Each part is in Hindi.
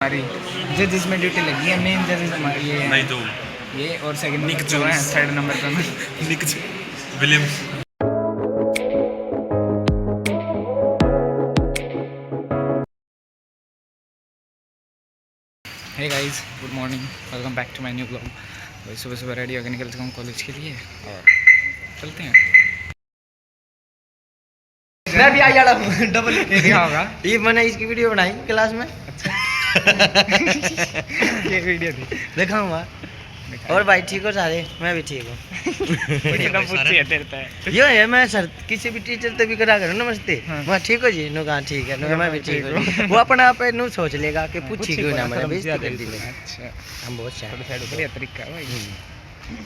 हमारी जो जिसमें ड्यूटी लगी है मेन जज हमारी ये है। नहीं तो ये और सेकंड निक जो है जोन्स। थर्ड नंबर पे Nick Williams. Hey guys, good morning, welcome back to my new blog. वही सुबह सुबह रेडी होकर निकलते हैं कॉलेज के लिए और चलते हैं। मैं भी आई वाला हूँ डबल ये क्या होगा? ये मैंने इसकी वीडियो बनाई क्लास में। अच्छा ये वीडियो थी, दिखाऊंगा। और भाई ठीक हो सारे? मैं भी ठीक हूँ। यो है मैं सर किसी भी टीचर से भी करा करो नमस्ते। हाँ। मैं ठीक हो जी नो कहा ठीक है नो मैं भी ठीक हूँ। वो अपना आप नु सोच लेगा कि पूछी क्यों ना मैंने बेइज्जती कर दी मैंने। अच्छा, हम बहुत थोड़ा शायद साइड बढ़िया तरीका है भाई।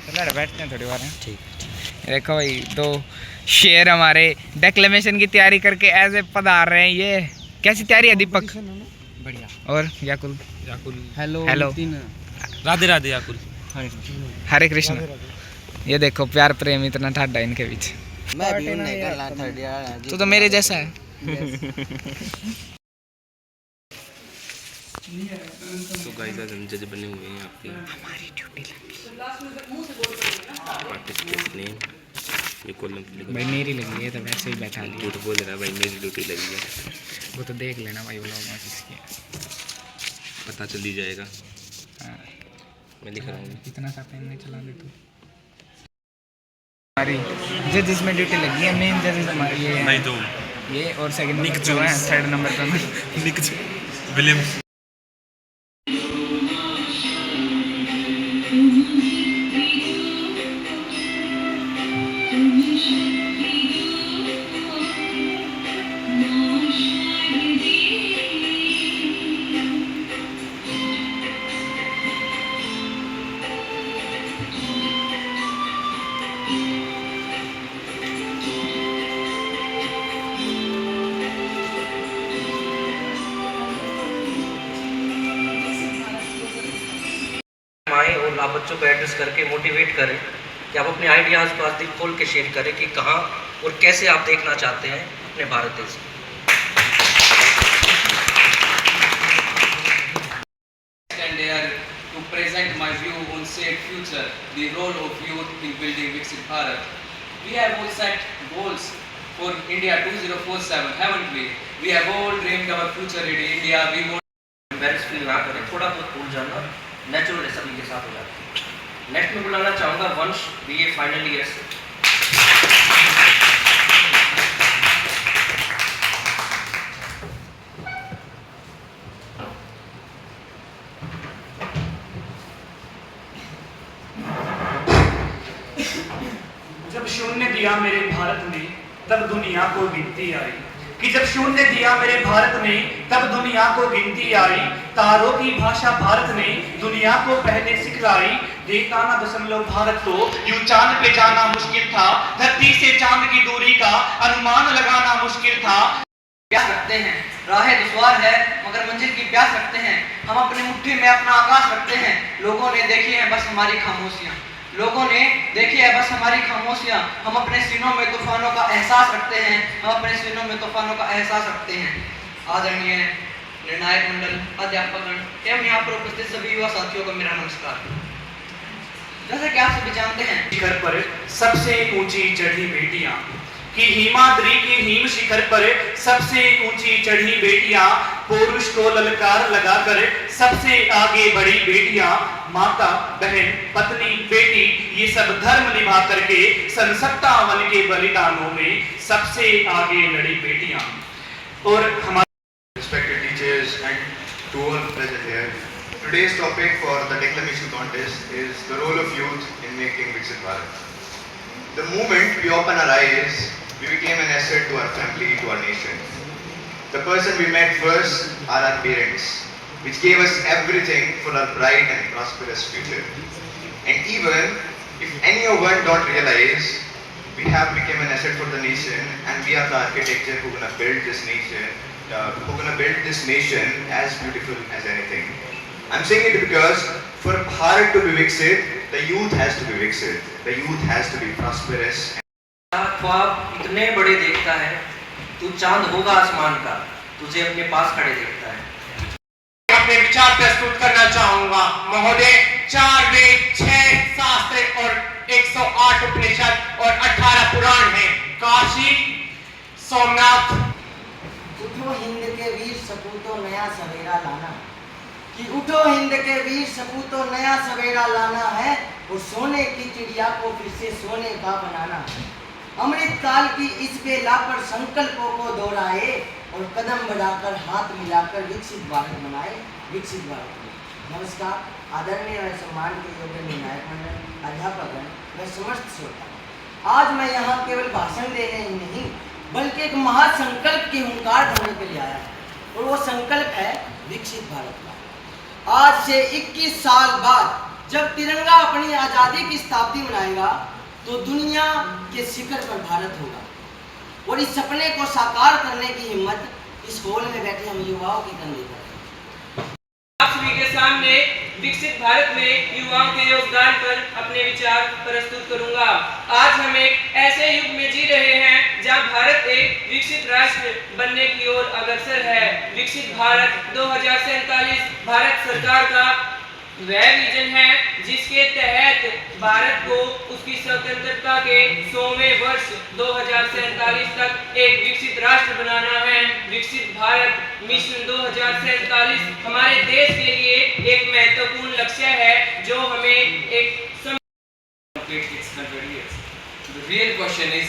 चलो बैठते हैं थोड़ी बार। ठीक। देखो भाई, दो शेर हमारे डेक्लेमेशन की तैयारी करके ऐसे पधार रहे हैं। ये कैसी तैयारी है दीपक? बढ़िया। और याकुल? Hello hello. राधे राधे याकुल। हरे कृष्ण। ये देखो प्यार प्रेम इतना ठाडा इनके बीच। मैं भी उन्हें करना थर्ड ईयर तू तो मेरे जैसा है। तो गाइस आज हम जज बने हुए हैं आपके हमारी ड्यूटी लगी पार्टिसिपेट नेम। ये कॉलम भाई, मेरी लगी है तो वैसे ही बैठा लिया। झूठ बोल रहा है भाई, मेरी ड्यूटी लगी है। वो तो देख लेना भाई व्लॉग में किसकी है। पता चल ही जाएगा। हाँ, मैं लिख रहा हूँ। इतना सा पेन नहीं चला दे तू। हमारी जो जिसमें ड्यूटी लगी है मेन जज हमारी ये है। नहीं तो ये और सेकंड निक जो है जोन्स। थर्ड नंबर पे निक विलियम्स। आए और आप बच्चों को एड्रेस करके मोटिवेट करें कि आप अपने आइडियाज़ को आज खोल के शेयर करें कि कहाँ और कैसे आप देखना चाहते हैं अपने भारत देश को। Stand here to present my view on said future, the role of youth in building Viksit Bharat. We have all set goals for India 2047, haven't we? We have all dreamed our future ready India. We want embarrass feel ना करें, थोड़ा बहुत भूल जाना नेचुरल है, सभी के साथ हो जाता है। नेक्स्ट में बुलाना चाहूँगा वंश BA फाइनल ईयर से। जब शून्य दिया मेरे भारत ने तब दुनिया को गिनती आई, कि जब शून्य दिया मेरे भारत ने तब दुनिया को गिनती आई। तारों की भाषा भारत ने दुनिया को पहले सिखलाई। देखा ना दशमलव भारत तो यूं चांद पे जाना मुश्किल था, धरती से चांद की दूरी का अनुमान लगाना मुश्किल था। प्यास रखते हैं, राहें दुश्वार है मगर मंजिल की प्यास रखते हैं। हम अपनी मुट्ठी में अपना आकाश रखते हैं। लोगों ने देखी है बस हमारी खामोशियाँ, लोगों ने देखी है बस हमारी खामोशियाँ। हम अपने सीनों में तूफानों का एहसास रखते हैं, हम अपने सीनों में तूफानों का एहसास रखते हैं। आदरणीय निर्णायक मंडल, अध्यापकगण एवं यहाँ पर उपस्थित सभी युवा साथियों को मेरा नमस्कार। जैसा कि आप सभी जानते हैं, शिखर पर सबसे ऊंची चढ़ी बेटियां, कि हिमाद्री के हिम शिखर पर सबसे ऊंची चढ़ी बेटियां, पुरुष को ललकार लगाकर सबसे आगे बढ़ी बेटियां, माता बहन पत्नी बेटी ये सब धर्म निभा करके सन 57 के बलिदानों में सबसे आगे लड़ी बेटियां। और हमारे Respected teachers and to all present here, today's topic for the declamation contest is the role of youth in making Viksit Bharat. The moment we open our eyes, we became an asset to our family, to our nation. The person we met first are our parents, which gave us everything for our bright and prosperous future. And even if anyone don't realize, we have become an asset for the nation, and we are the architecture who gonna build this nation. Who gonna build this nation as beautiful as anything. I'm saying it because for Bharat to be Viksit, the youth has to be Viksit. The youth has to be prosperous. ख्वाब इतने बड़े देखता है, तू चांद होगा आसमान का, तुझे अपने पास खड़े देखता है। अपने विचार प्रस्तुत करना चाहूंगा। महोदय, 4 वेद, 6 शास्त्र और 108 उपनिषद और 18 पुराण हैं। काशी, सोमनाथ। उठो हिंद के वीर सपूतों नया सवेरा लाना, कि उठो हिंद के वीर सपूतों नया सवेरा लाना है, और सोने की चिड़िया को फिर से सोने का बनाना है। अमृत काल की इस बेला पर संकल्पों को दोहराए और कदम बढ़ाकर हाथ मिलाकर विकसित भारत बनाए, विकसित भारत। नमस्कार, आदरणीय और सम्मान के योग्य निर्णायक मंडल, अध्यापकगण व समस्त श्रोता। आज मैं यहाँ केवल भाषण देने ही नहीं बल्कि एक महासंकल्प की हुंकार भरने के लिए आया हूँ, और वो संकल्प है विकसित भारत का। आज से 21 साल बाद जब तिरंगा अपनी आज़ादी की शताब्दी मनाएगा तो दुनिया के शिखर पर भारत होगा, और इस सपने को साकार करने की हिम्मत इस हॉल में बैठे हम युवाओं की कंधे पर है। आप सभी के सामने विकसित भारत में युवाओं के योगदान पर अपने विचार प्रस्तुत करूंगा। आज हम एक ऐसे युग में जी रहे हैं जहां भारत एक विकसित राष्ट्र बनने की ओर अग्रसर है। विकसित भारत 2047 भारत सरकार का वह विजन है जिसके तहत भारत को उसकी स्वतंत्रता के 100वें वर्ष 2047 तक एक विकसित राष्ट्र बनाना है। विकसित भारत मिशन 2047 हमारे देश के लिए एक महत्वपूर्ण लक्ष्य है जो हमें एक The real question is,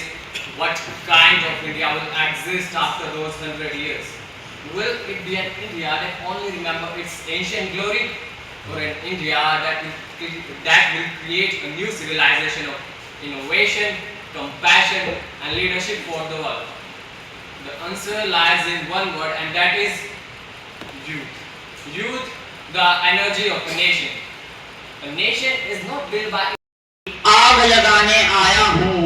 what kind of India will exist after those 100 years? Will it be an India that only remember its ancient glory, or an India that will create a new civilization of innovation, compassion, and leadership for the world? The answer lies in one word, and that is youth. Youth, the energy of a nation. A nation is not built by आग लगाने आया हूँ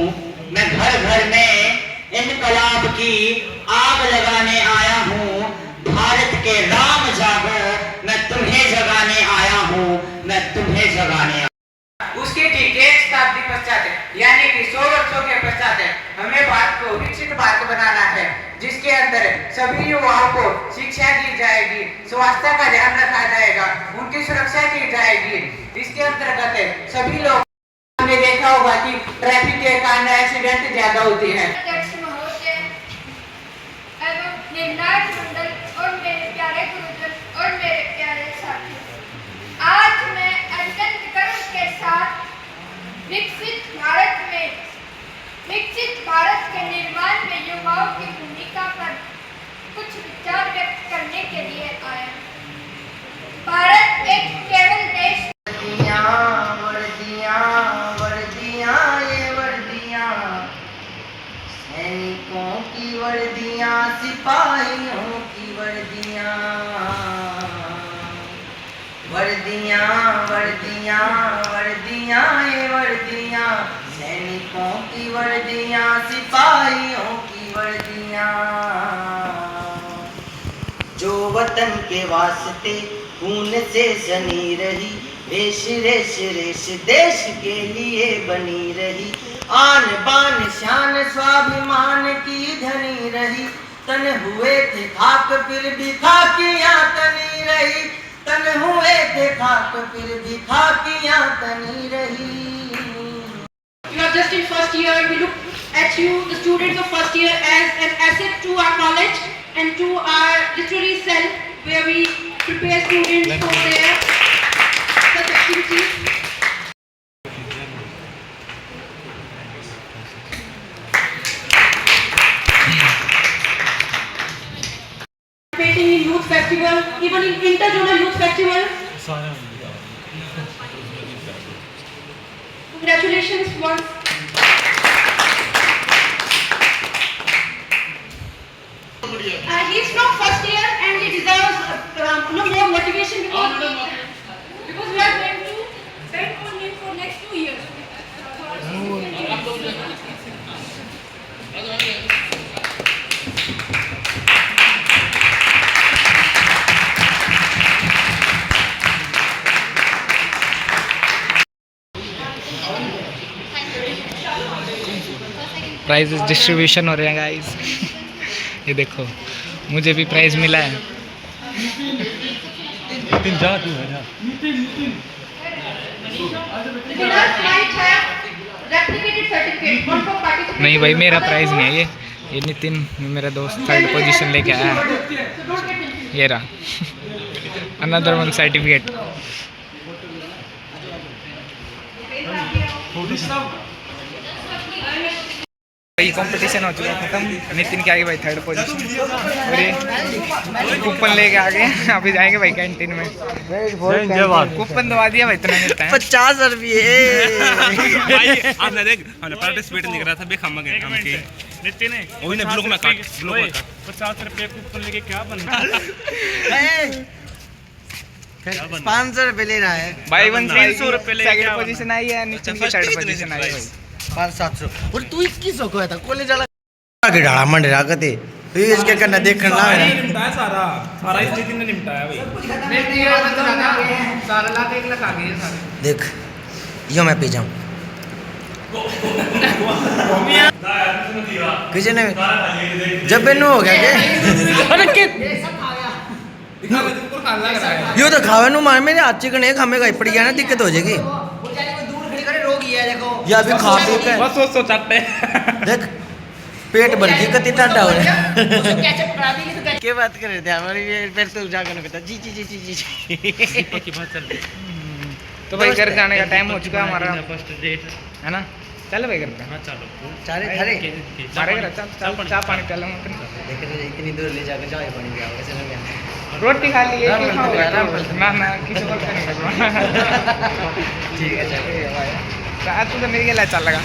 मैं, घर घर में इनकलाब की आग लगाने आया हूँ। भारत के राम जागो, मैं तुम्हें जगाने आया हूँ, मैं तुम्हें जगाने आया हूँ। उसके ठीक 1 शताब्दी पश्चात यानी कि 100 वर्षों के पश्चात हमें भारत को विकसित भारत बनाना है, जिसके अंदर सभी युवाओं को शिक्षा दी जाएगी, स्वास्थ्य का ध्यान रखा जाएगा, उनकी सुरक्षा की जाएगी। इसके अंतर्गत सभी लोग हमने देखा होगा कि ट्रैफिक के कारण एक्सीडेंट ज्यादा होते हैं। अध्यक्ष महोदय एवं निर्णायक मंडल और मेरे प्यारे गुरुजन और मेरे प्यारे साथी, आज मैं अत्यंत गर्व के साथ विकसित भारत के निर्माण में युवाओं की भूमिका पर कुछ विचार व्यक्त करने के लिए आया। भारत एक केवल देश सैनिकों की वर्दियां, सिपाहियों की वर्दियां, वर्दियां वर्दियां वर्दियां ये वर्दियां, सैनिकों की वर्दियां, सिपाहियों की वर्दियां, जो वतन के वास्ते खून से सनी रही, रेश रेश रेश देश के लिए बनी रही, आन बान शान स्वाभिमान की धनी रही, तन हुए थे खाक फिर भी खाकियां तनी रही, तन हुए थे खाक फिर भी खाकियां तनी रही। You are just in first year. We look at you, the students of first year, as an asset to our college and to our literary cell, where we prepare students for their such activities. Participating in youth festival, even in inter-zonal youth festival. Congratulations once. He is from first year and he deserves more motivation because we are going to spend on him for next 2 years. Prizes distribution हो रहे हैं गाइस। ये देखो मुझे भी प्राइज मिला है। The winners might have replicated certificate, one for participation. नहीं भाई मेरा प्राइज नहीं है ये नितिन मेरा दोस्त थर्ड पोजीशन लेके आया है। ये रहा अनदर वन सर्टिफिकेट। भाई कंपटीशन हो चुका खत्म। नितिन के आगे भाई थर्ड पोजीशन और ये कूपन लेके आ गए। अभी जाएंगे भाई कैंटीन में। कूपन दबा दिया भाई इतना मिलता है 50 रुपये। भाई आपने देख हमने पार्टिसिपेट नहीं करा था बे हम गए हम के नितिन है वही ना ब्लॉक में काट ब्लॉक में काट 50 रुपए कूपन लेके क्या बनना 500 रुपये ले रहा है भाई 300 रुपये लेके सेकंड क्या पोजीशन आई है नितिन की थर्ड पोजीशन आई है भाई 500-700 और तू 2100 को है था कॉलेज वाला आगे डाला मंड रहा कहते तो इसके करना देखना ना है निपटाया सारा सारा इस नितिन ने निपटाया भाई सारा लाख 1 लाख आ गए सारे। देख यो मैं पी जाऊं किसी ने जब बेनू हो गया के अरे के यो तो खावे नु मार मेरे हाथ चिकन एक हमें कहीं पड़ गया ना दिक्कत हो जाएगी या भी खा पी के बस सोच चाहते देख पेट भर गई कति टाटा हो रहा है क्या बात कर रहे थे हमारी फिर तो जाकर कहता जी जी जी जी जी की बात चल रही तो भाई घर जाने का टाइम हो चुका है हमारा फर्स्ट डेट है ना। चल भाई घर पे हां चलो चारे थारे हमारे घर चल चाय पानी पी लेंगे। देख तो इतनी दूर ले जाकर चाय पानी पिया कैसे ना गया रोटी खा ली एक ही खाओगे ना ना किसी को नहीं लगवा। ठीक है चल तू तो मेरे लिए चल लगा।